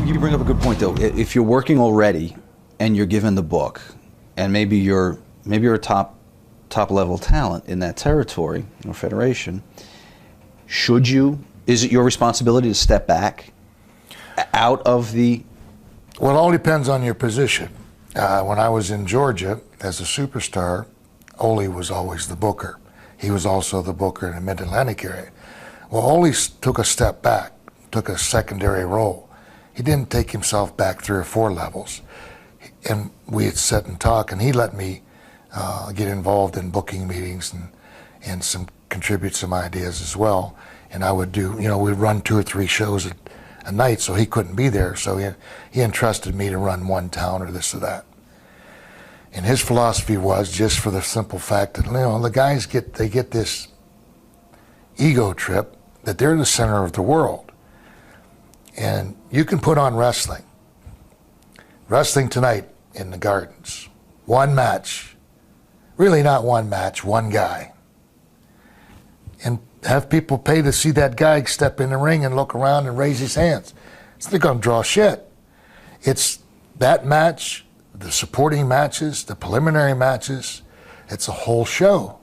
You bring up a good point, though. If you're working already and you're given the book, and maybe you're a top level talent in that territory or federation, is it your responsibility to step back out of the? Well, it all depends on your position. When I was in Georgia as a superstar, Ole was always the booker. He was also the booker in the Mid-Atlantic area. Well, Ole took a step back, took a secondary role. He didn't take himself back 3 or 4 levels. And we had sat and talked, and he let me get involved in booking meetings and contribute some ideas as well. And I would do, we'd run 2 or 3 shows a night, so he couldn't be there. So he entrusted me to run one town or this or that. And his philosophy was, just for the simple fact that, the guys get this ego trip that they're the center of the world. And you can put on wrestling. Wrestling tonight in the Gardens. One match. Really not one match, one guy. And have people pay to see that guy step in the ring and look around and raise his hands. So they're going to draw shit. It's that match, the supporting matches, the preliminary matches. It's a whole show.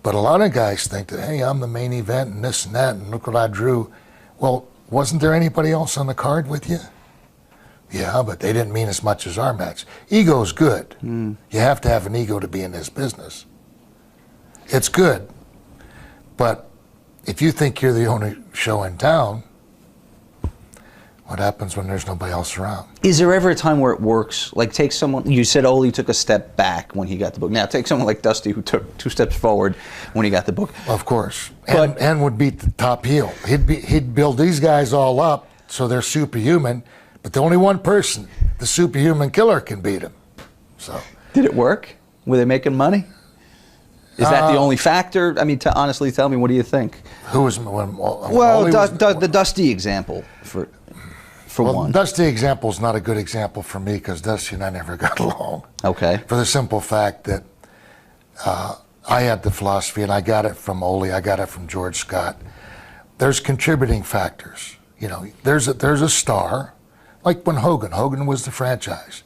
But a lot of guys think that, hey, I'm the main event and this and that, and look what I drew. Well, wasn't there anybody else on the card with you? Yeah, but they didn't mean as much as our match. Ego's good. You have to have an ego to be in this business. It's good. But if you think you're the only show in town, what happens when there's nobody else around? Is there ever a time where it works? Like, take someone, you said Ole took a step back when he got the book. Now, take someone like Dusty, who took 2 steps forward when he got the book. Of course. And would beat the top heel. He'd build these guys all up so they're superhuman, but the only one person, the superhuman killer, can beat him. So. Did it work? Were they making money? Is that the only factor? I mean, honestly, tell me, what do you think? Who was? The Dusty example, for one. Dusty example is not a good example for me because Dusty and I never got along. Okay. For the simple fact that I had the philosophy, and I got it from Ole, I got it from George Scott. There's contributing factors. There's a star, like when Hogan was the franchise.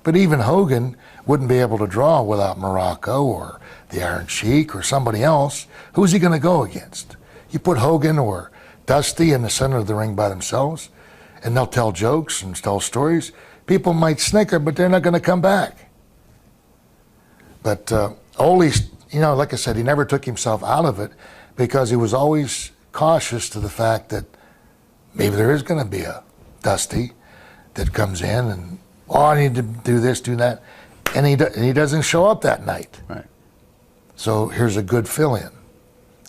But even Hogan wouldn't be able to draw without Morocco or the Iron Sheik or somebody else. Who's he going to go against? You put Hogan or Dusty in the center of the ring by themselves, and they'll tell jokes and tell stories. People might snicker, but they're not going to come back. But Ole, like I said, he never took himself out of it because he was always cautious to the fact that maybe there is going to be a Dusty that comes in and, I need to do this, do that. And he doesn't show up that night. Right. So here's a good fill-in.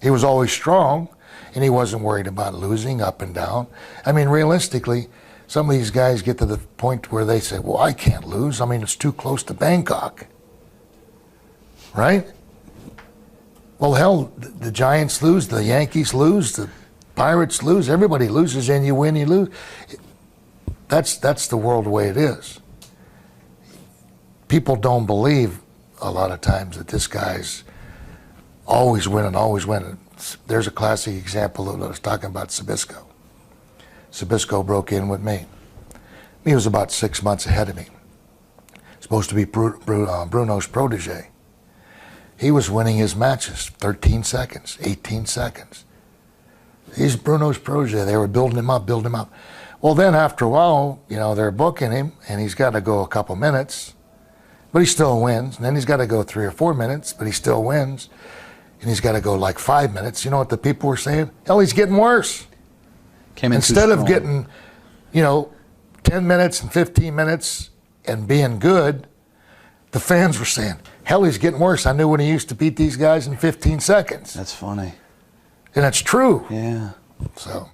He was always strong, and he wasn't worried about losing up and down. I mean, realistically, some of these guys get to the point where they say, well, I can't lose. I mean, it's too close to Bangkok. Right? Well, hell, the Giants lose, the Yankees lose, the Pirates lose, everybody loses, and you win, you lose. That's the world the way it is. People don't believe a lot of times that this guy's always winning, always winning. There's a classic example that I was talking about Sabisco. Sabisco broke in with me. He was about 6 months ahead of me. Supposed to be Bruno's protege. He was winning his matches 13 seconds, 18 seconds. He's Bruno's protege. They were building him up, building him up. Well, then after a while, they're booking him, and he's got to go a couple minutes, but he still wins. And then he's got to go 3 or 4 minutes, but he still wins. And he's got to go like 5 minutes. You know what the people were saying? Hell, he's getting worse. Instead of getting, 10 minutes and 15 minutes and being good, the fans were saying, hell, he's getting worse. I knew when he used to beat these guys in 15 seconds. That's funny. And it's true. Yeah. So.